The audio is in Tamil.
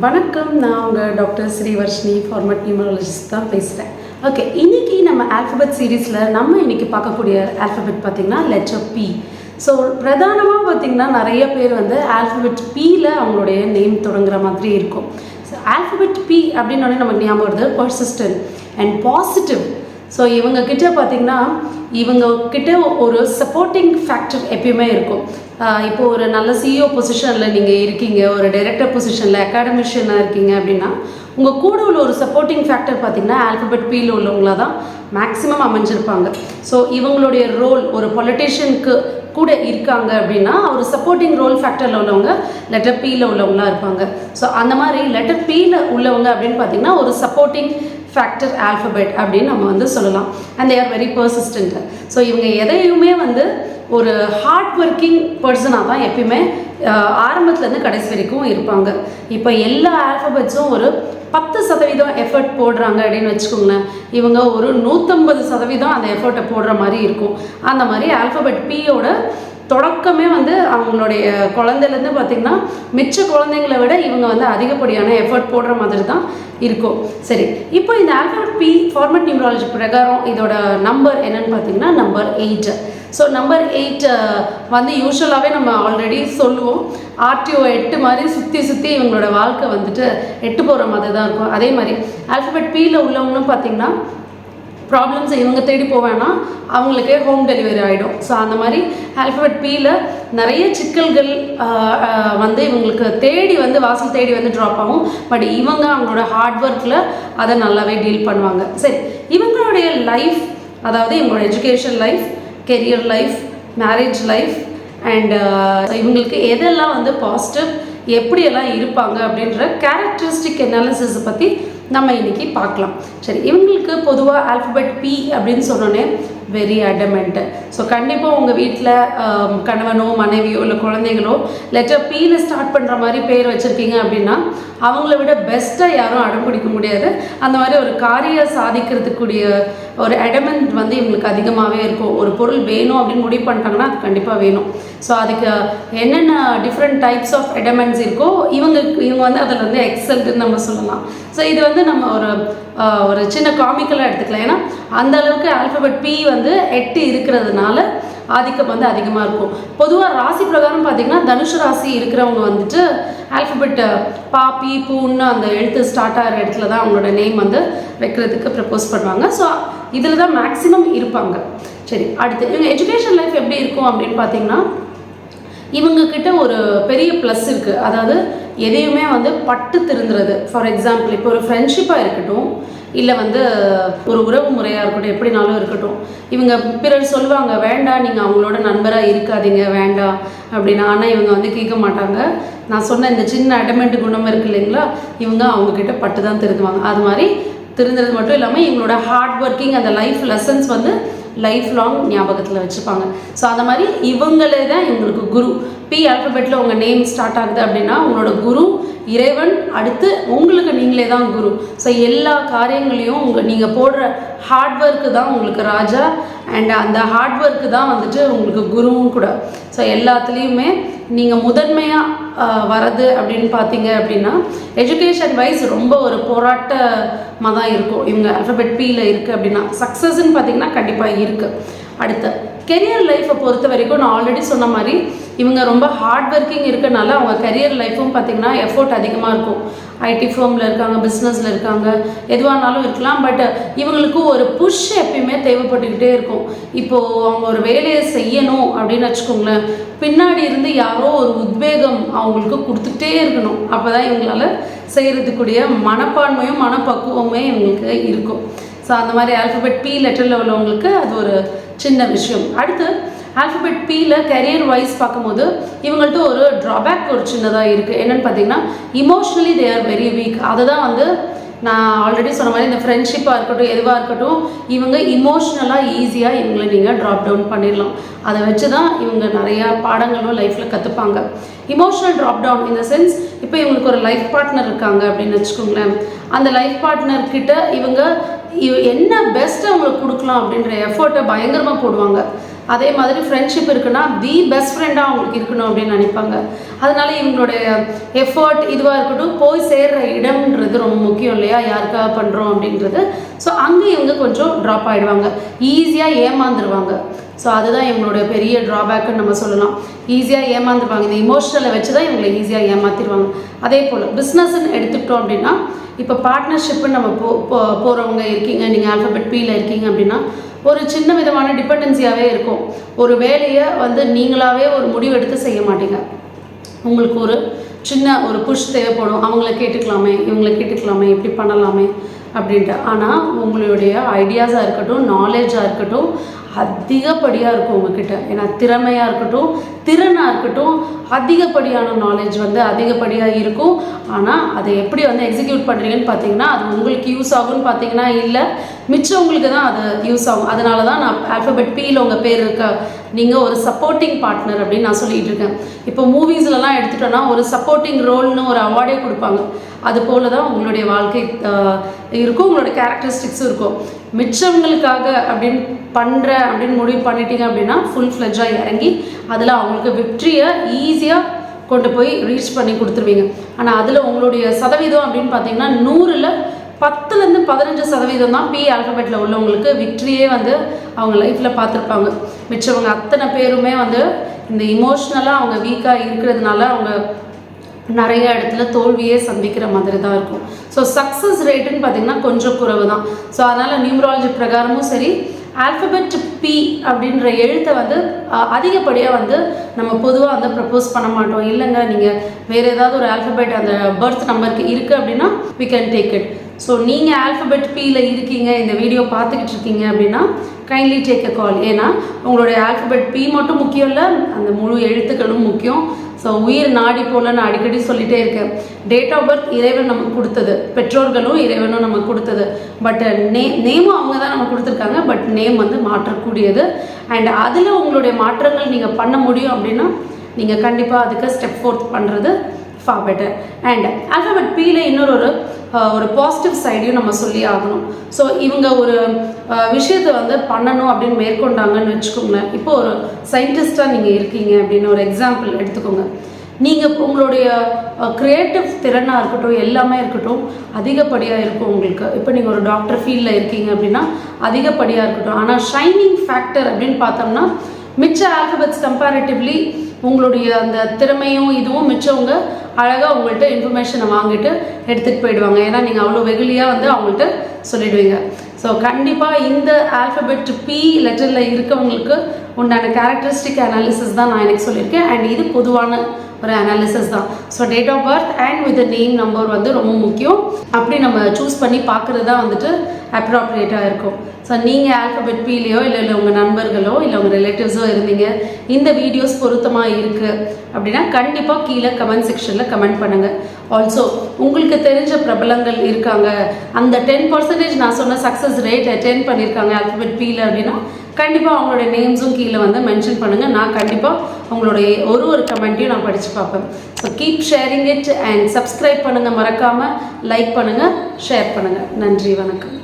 வணக்கம், நான் உங்கள் டாக்டர் ஸ்ரீவர்ஷினி, ஃபார்மட் நியூமராலஜிஸ்ட் தான் பேசுகிறேன். ஓகே, இன்றைக்கி நம்ம ஆல்ஃபபெட் சீரீஸில் நம்ம இன்றைக்கி பார்க்கக்கூடிய ஆல்ஃபபெட் பார்த்திங்கன்னா லெட்டர் பி. ஸோ பிரதானமாக பார்த்திங்கன்னா நிறைய பேர் ஆல்ஃபபெட் பியில் அவங்களுடைய நேம் தொடங்குற மாதிரி இருக்கும். ஸோ ஆல்ஃபபெட் பி அப்படின்னோடனே நமக்கு ஞாபகம் வருது பர்சிஸ்டன்ட் அண்ட் பாசிட்டிவ். ஸோ இவங்கக்கிட்ட பார்த்திங்கன்னா இவங்கக்கிட்ட ஒரு சப்போர்ட்டிங் ஃபேக்டர் எப்பயுமே இருக்கும். இப்போது ஒரு நல்ல சிஇஓ பொசிஷனில் நீங்கள் இருக்கீங்க, ஒரு டைரக்டர் பொசிஷனில் அகாடமிஷியனாக இருக்கீங்க அப்படின்னா உங்கள் கூட உள்ள ஒரு சப்போர்ட்டிங் ஃபேக்டர் பார்த்திங்கன்னா ஆல்ஃபபெட் பியில் உள்ளவங்களாக தான் மேக்ஸிமம் அமைஞ்சிருப்பாங்க. ஸோ இவங்களுடைய ரோல் ஒரு பொலிட்டிஷியனுக்கு கூட இருக்காங்க அப்படின்னா ஒரு சப்போர்ட்டிங் ரோல் ஃபேக்டரில் உள்ளவங்க லெட்டர் பியில் உள்ளவங்களாக இருப்பாங்க. ஸோ அந்த மாதிரி லெட்டர் பியில் உள்ளவங்க அப்படின்னு பார்த்திங்கன்னா ஒரு சப்போர்ட்டிங் ஃபேக்டர் ஆல்ஃபபெட் அப்படின்னு நம்ம சொல்லலாம். And they are very persistent. So இவங்க எதையுமே ஒரு ஹார்ட் ஒர்க்கிங் பர்சனாக தான் எப்பயுமே ஆரம்பத்துலேருந்து கடைசி வரைக்கும் இருப்பாங்க. இப்போ எல்லா ஆல்ஃபபெட்ஸும் ஒரு 10% எஃபர்ட் போடுறாங்க அப்படின்னு வச்சுக்கோங்களேன். இவங்க ஒரு 150% அந்த எஃபர்ட்டை போடுற மாதிரி இருக்கும். அந்த மாதிரி ஆல்ஃபபெட் பியோட தொடக்கமே அவங்களுடைய குழந்தைலேருந்து பார்த்திங்கன்னா மிச்ச குழந்தைங்களை விட இவங்க அதிகப்படியான எஃபர்ட் போடுற மாதிரி தான் இருக்கும். சரி, இப்போ இந்த ஆல்ஃபபெட் பி ஃபார்மட் நியூமராலஜி பிரகாரம் இதோட நம்பர் என்னன்னு பார்த்திங்கன்னா நம்பர் 8. ஸோ நம்பர் 8 யூஸ்வலாகவே நம்ம ஆல்ரெடி சொல்லுவோம், ஆர்டிஓ 8 மாதிரி சுற்றி இவங்களோட வாழ்க்கை 8 போகிற மாதிரி தான் இருக்கும். அதே மாதிரி ஆல்ஃபபெட் பியில் உள்ளவங்களும் பார்த்திங்கன்னா ப்ராப்ளம்ஸை இவங்க தேடி போவேன்னா அவங்களுக்கே ஹோம் டெலிவரி ஆகிடும். ஸோ அந்த மாதிரி ஆல்ஃபபெட் பியில் நிறைய சிக்கல்கள் இவங்களுக்கு தேடி வாசல் தேடி ட்ராப் ஆகும். பட் இவங்க அவங்களோட ஹார்ட் ஒர்க்கில் அதை நல்லாவே டீல் பண்ணுவாங்க. சரி, இவங்களுடைய லைஃப், அதாவது இவங்களோட education life, career life, marriage life and இவங்களுக்கு எதெல்லாம் பாசிட்டிவ், எப்படியெல்லாம் இருப்பாங்க அப்படின்ற கேரக்டரிஸ்டிக் அனாலிசிஸை பற்றி நம்ம இன்றைக்கி பார்க்கலாம். சரி, இவங்களுக்கு பொதுவாக ஆல்ஃபபெட் பி அப்படின்னு சொன்னோன்னே வெரி அடமெண்ட்டு. ஸோ கண்டிப்பாக உங்கள் வீட்டில் கணவனோ மனைவியோ இல்லை குழந்தைகளோ லெட்டர் பியில் ஸ்டார்ட் பண்ணுற மாதிரி பேர் வச்சுருக்கீங்க அப்படின்னா அவங்கள விட பெஸ்ட்டாக யாரும் அடம் பிடிக்க முடியாது. அந்த மாதிரி ஒரு காரியம் சாதிக்கிறதுக்குரிய ஒரு அடமெண்ட் இவங்களுக்கு அதிகமாகவே இருக்கும். ஒரு பொருள் வேணும் அப்படின்னு முடிவு பண்ணிட்டாங்கன்னா அது கண்டிப்பாக வேணும். ஸோ அதுக்கு என்னென்ன டிஃப்ரெண்ட் டைப்ஸ் ஆஃப் அடமெண்ட்ஸ் இருக்கோ இவங்க அதில் எக்ஸல்ட்டுன்னு நம்ம சொல்லலாம். ஸோ இது நம்ம ஒரு சின்ன காமிக்கலாக எடுத்துக்கலாம். ஏன்னா அந்த அளவுக்கு ஆல்ஃபபெட் பி 8 இருக்கிறதுனால ஆதிக்கம் அதிகமாக இருக்கும். பொதுவாக ராசி பிரகாரம் பார்த்திங்கன்னா தனுஷ ராசி இருக்கிறவங்க ஆல்ஃபபெட் பா பி பூன்னு அந்த எழுத்து ஸ்டார்ட் ஆகிற இடத்துல தான் அவங்களோட நேம் வைக்கிறதுக்கு ப்ரப்போஸ் பண்ணுவாங்க. ஸோ இதில் தான் மேக்ஸிமம் இருப்பாங்க. சரி, அடுத்து இவங்க எஜுகேஷன் லைஃப் எப்படி இருக்கும் அப்படின்னு பார்த்திங்கன்னா இவங்கக்கிட்ட ஒரு பெரிய ப்ளஸ் இருக்குது. அதாவது எதையுமே பட்டு திருந்துறது. ஃபார் எக்ஸாம்பிள், இப்போ ஒரு ஃப்ரெண்ட்ஷிப்பாக இருக்கட்டும், இல்லை ஒரு உறவு முறையாக இருக்கட்டும், எப்படினாலும் இருக்கட்டும், இவங்க பிறர் சொல்லுவாங்க வேண்டாம் நீங்கள் அவங்களோட நண்பராக இருக்காதீங்க வேண்டாம் அப்படின்னா. ஆனால் இவங்க கேட்க மாட்டாங்க. நான் சொன்ன இந்த சின்ன அடமெண்ட் குணம் இருக்குது இல்லைங்களா, இவங்க அவங்கக்கிட்ட பட்டு தான் திருந்துவாங்க. அது மாதிரி திருந்துறது மட்டும் இல்லாமல் இவங்களோட ஹார்ட் ஒர்க்கிங் அந்த லைஃப் லெசன்ஸ் லைஃப் லாங் ஞாபகத்தில் வச்சுப்பாங்க. ஸோ அந்த மாதிரி இவங்களே தான் இவங்களுக்கு குரு. பி ஆல்ஃபபெட்டில் உங்கள் நேம் ஸ்டார்ட் ஆகுது அப்படின்னா உங்களோட குரு இறைவன், அடுத்து உங்களுக்கு நீங்களே தான் குரு. ஸோ எல்லா காரியங்களையும் நீங்கள் போடுற ஹார்ட் ஒர்க்கு தான் உங்களுக்கு ராஜா, அண்ட் அந்த ஹார்ட் ஒர்க்கு தான் உங்களுக்கு குருவும் கூட. ஸோ எல்லாத்துலேயுமே நீங்கள் முதன்மையாக வரது அப்படின்னு பார்த்தீங்க அப்படின்னா எஜுகேஷன் வைஸ் ரொம்ப ஒரு போராட்டமாக தான் இருக்கும். இவங்க ஆல்ஃபபெட் பியில் இருக்குது அப்படின்னா சக்ஸஸ்ன்னு பார்த்தீங்கன்னா கண்டிப்பாக இருக்குது. அடுத்து கெரியர் லைஃப்பை பொறுத்த வரைக்கும் நான் ஆல்ரெடி சொன்ன மாதிரி இவங்க ரொம்ப ஹார்ட் ஒர்க்கிங் இருக்கனால அவங்க கெரியர் லைஃப்பும் பார்த்திங்கன்னா எஃபோர்ட் அதிகமாக இருக்கும். ஐடி ஃபேர்மில் இருக்காங்க, பிஸ்னஸில் இருக்காங்க, எதுவானாலும் இருக்கலாம். பட் இவங்களுக்கு ஒரு புஷ் எப்பயுமே தேவைப்பட்டுக்கிட்டே இருக்கும். இப்போது அவங்க ஒரு வேலையை செய்யணும் அப்படின்னு வச்சுக்கோங்களேன், பின்னாடி இருந்து யாரோ ஒரு உத்வேகம் அவங்களுக்கு கொடுத்துக்கிட்டே இருக்கணும். அப்போ தான் இவங்களால செய்கிறதுக்குரிய மனப்பான்மையும் மனப்பக்குவமே இவங்களுக்கு இருக்கும். ஸோ அந்த மாதிரி ஆல்ஃபபெட் பி லெட்டரில் உள்ளவங்களுக்கு அது ஒரு சின்ன விஷயம். அடுத்து ஆல்ஃபபெட் பியில் கெரியர் வைஸ் பார்க்கும்போது இவங்கள்ட்ட ஒரு ட்ராபேக் ஒரு சின்னதாக இருக்குது. என்னென்னு பார்த்தீங்கன்னா emotionally they are very weak. அதை தான் நான் ஆல்ரெடி சொன்ன மாதிரி இந்த ஃப்ரெண்ட்ஷிப்பாக இருக்கட்டும் எதுவாக இருக்கட்டும் இவங்க இமோஷ்னலாக ஈஸியாக இவங்களை நீங்கள் ட்ராப் டவுன் பண்ணிடலாம். அதை வச்சு தான் இவங்க நிறையா பாடங்களும் லைஃப்பில் கற்றுப்பாங்க. இமோஷ்னல் ட்ராப் டவுன் இந்த சென்ஸ், இப்போ இவங்களுக்கு ஒரு லைஃப் பார்ட்னர் இருக்காங்க அப்படின்னு வச்சுக்கோங்களேன். அந்த லைஃப் பார்ட்னர்கிட்ட இவங்க என்ன பெஸ்ட்டு அவங்களுக்கு கொடுக்கலாம் அப்படின்ற எஃபர்ட்டை பயங்கரமாக போடுவாங்க. அதே மாதிரி ஃப்ரெண்ட்ஷிப் இருக்குன்னா தி பெஸ்ட் ஃப்ரெண்டாக அவங்களுக்கு இருக்கணும் அப்படின்னு நினைப்பாங்க. அதனால இவங்களுடைய எஃபர்ட் இதுவாக இருக்கட்டும், போய் சேர்கிற இடம்ன்றது ரொம்ப முக்கியம் இல்லையா, யாருக்காக பண்ணுறோம் அப்படின்றது. ஸோ அங்கே இவங்க கொஞ்சம் ட்ராப் ஆகிடுவாங்க, ஈஸியாக ஏமாந்துருவாங்க. ஸோ அதுதான் இவங்களுடைய பெரிய ட்ராபேக்குன்னு நம்ம சொல்லலாம். ஈஸியாக ஏமாந்துருவாங்க, இந்த இமோஷனலை வச்சு தான் இவங்களை ஈஸியாக ஏமாற்றிடுவாங்க. அதே போல் பிஸ்னஸ்ன்னு எடுத்துக்கிட்டோம் அப்படின்னா, இப்போ பார்ட்னர்ஷிப்புன்னு நம்ம போகிறவங்க இருக்கீங்க, நீங்கள் ஆல்ஃபபெட் பியில் இருக்கீங்க அப்படின்னா ஒரு சின்ன விதமான டிபெண்டன்சியாகவே இருக்கும். ஒரு வேலையை நீங்களாகவே ஒரு முடிவு எடுத்து செய்ய மாட்டீங்க. உங்களுக்கு ஒரு சின்ன ஒரு புஷ் தேவைப்படும், அவங்கள கேட்டுக்கலாமே, இவங்களை கேட்டுக்கலாமே, இப்படி பண்ணலாமே அப்படின்ட்டு. ஆனால் உங்களுடைய ஐடியாஸாக இருக்கட்டும், நாலேஜாக இருக்கட்டும் அதிகப்படியாக இருக்கும் உங்ககிட்ட. ஏன்னா திறமையாக இருக்கட்டும், திறனாக இருக்கட்டும், அதிகப்படியான நாலேஜ் அதிகப்படியாக இருக்கும். ஆனால் அதை எப்படி எக்ஸிக்யூட் பண்ணுறீங்கன்னு பார்த்தீங்கன்னா, அது உங்களுக்கு யூஸ் ஆகும்னு பார்த்தீங்கன்னா இல்லை, மிச்சவங்களுக்கு தான் அது யூஸ் ஆகும். அதனால தான் நான் ஆல்ஃபபெட் பியில் உங்கள் பேர் இருக்க, நீங்கள் ஒரு சப்போர்ட்டிங் பார்ட்னர் அப்படின்னு நான் சொல்லிகிட்டு இருக்கேன். இப்போ மூவிஸ்லலாம் எடுத்துட்டோன்னா ஒரு சப்போர்ட்டிங் ரோல்னு ஒரு அவார்டே கொடுப்பாங்க. அது போல தான் உங்களுடைய வாழ்க்கை இருக்கும், உங்களோட கேரக்டரிஸ்டிக்ஸும் இருக்கும். மிச்சவங்களுக்காக அப்படின்னு முடிவு பண்ணிட்டீங்க அப்படின்னா ஃபுல் ஃப்ளெட்ஜாக இறங்கி அதில் அவங்களுக்கு வெற்றியை ஈஸியாக கொண்டு போய் ரீச் பண்ணி கொடுத்துருவீங்க. ஆனால் அதில் உங்களுடைய சதவீதம் அப்படின்னு பார்த்தீங்கன்னா 100ல் 10லேருந்து 15% தான் பி ஆல்ஃபபெட்டில் உள்ளவங்களுக்கு விக்ட்ரியே அவங்க லைஃப்பில் பார்த்துருப்பாங்க. மிச்சவங்க அத்தனை பேருமே இந்த இமோஷ்னலாக அவங்க வீக்காக இருக்கிறதுனால அவங்க நிறைய இடத்துல தோல்வியே சந்திக்கிற மாதிரி தான் இருக்கும். ஸோ சக்ஸஸ் ரேட்டுன்னு பார்த்திங்கன்னா கொஞ்சம் குறைவு தான். ஸோ அதனால் நியூமராலஜி பிரகாரமும் சரி, ஆல்ஃபபெட் பி அப்படின்ற எழுத்தை அதிகப்படியாக நம்ம பொதுவாக ப்ரப்போஸ் பண்ண மாட்டோம். இல்லைங்க, நீங்கள் வேறு ஏதாவது ஒரு ஆல்ஃபபெட் அந்த பர்த் நம்பருக்கு இருக்குது அப்படின்னா we can take it. So நீங்கள் ஆல்ஃபபெட் பியில் இருக்கீங்க, இந்த வீடியோ பார்த்துக்கிட்டு இருக்கீங்க அப்படின்னா கைண்ட்லி டேக் அ கால். ஏன்னா உங்களுடைய ஆல்ஃபபெட் பி மட்டும் முக்கியம் இல்லை, அந்த முழு எழுத்துக்களும் முக்கியம். ஸோ உயிர் நாடி போல் நான் அடிக்கடி சொல்லிகிட்டே இருக்கேன். டேட் ஆஃப் பர்த் இறைவன் நமக்கு கொடுத்தது, பெற்றோர்களும் இறைவனும் நமக்கு கொடுத்தது. பட் நேமும் அவங்க தான் நமக்கு கொடுத்துருக்காங்க. But name மாற்றக்கூடியது. அண்ட் அதில் உங்களுடைய மாற்றங்கள் நீங்கள் பண்ண முடியும் அப்படின்னா நீங்கள் கண்டிப்பாக அதுக்கு ஸ்டெப் 4 பண்ணுறது ஃபார் பெட்டர். அண்ட் ஆல்ஃபபெட் பியில் இன்னொரு பாசிட்டிவ் சைடையும் நம்ம சொல்லி ஆகணும். ஸோ இவங்க ஒரு விஷயத்தை பண்ணணும் அப்படின்னு மேற்கொண்டாங்கன்னு வச்சுக்கோங்களேன். இப்போ ஒரு சயின்டிஸ்டாக நீங்கள் இருக்கீங்க அப்படின்னு ஒரு எக்ஸாம்பிள் எடுத்துக்கோங்க. நீங்கள் உங்களுடைய க்ரியேட்டிவ் திறனாக இருக்கட்டும், எல்லாமே இருக்கட்டும், அதிகப்படியாக இருக்கும் உங்களுக்கு. இப்போ நீங்கள் ஒரு டாக்டர் ஃபீல்டில் இருக்கீங்க அப்படின்னா அதிகப்படியாக இருக்கட்டும். ஆனால் ஷைனிங் ஃபேக்டர் அப்படின்னு பார்த்தோம்னா மிச்ச ஆல்ஃபபெட்ஸ் கம்பேரிட்டிவ்லி உங்களுடைய அந்த திறமையும் இதுவும் மிச்சவங்க அழகாக உங்கள்கிட்ட இன்ஃபர்மேஷனை வாங்கிட்டு எடுத்துகிட்டு போயிடுவாங்க. ஏன்னா நீங்கள் அவ்வளோ வெகுளியாக அவங்கள்ட்ட சொல்லிடுவீங்க. ஸோ கண்டிப்பாக இந்த ஆல்ஃபபெட் பி லெட்டரில் இருக்கவங்களுக்கு உண்டான கேரக்டரிஸ்டிக் அனாலிசிஸ் தான் நான் எனக்கு சொல்லியிருக்கேன். அண்ட் இது பொதுவான ஒரு அனாலிசிஸ் தான். So date of birth and with name number ரொம்ப முக்கியம். அப்படி நம்ம சூஸ் பண்ணி பார்க்குறது தான் அப்ராப்ரியேட்டாக இருக்கும். ஸோ நீங்கள் ஆல்ஃபபெட் பிலேயோ இல்லை உங்கள் நண்பர்களோ இல்லை உங்கள் ரிலேட்டிவ்ஸோ இருந்தீங்க, இந்த வீடியோஸ் பொருத்தமாக இருக்குது அப்படின்னா கண்டிப்பாக கீழே கமெண்ட் செக்ஷனில் கமெண்ட் பண்ணுங்கள். ஆல்சோ உங்களுக்கு தெரிஞ்ச பிரபலங்கள் இருக்காங்க, அந்த 10% நான் சொன்ன சக்ஸஸ் ரேட் அட்டெண்ட் பண்ணியிருக்காங்க ஆல்ஃபபெட் பியில் அப்படின்னா கண்டிப்பாக அவங்களுடைய நேம்ஸும் கீழே மென்ஷன் பண்ணுங்கள். நான் கண்டிப்பாக உங்களுடைய ஒரு கமெண்ட்டையும் நான் படித்து பார்ப்பேன். So keep sharing it and subscribe பண்ணுங்கள், மறக்காமல் லைக் பண்ணுங்கள், ஷேர் பண்ணுங்கள். நன்றி, வணக்கம்.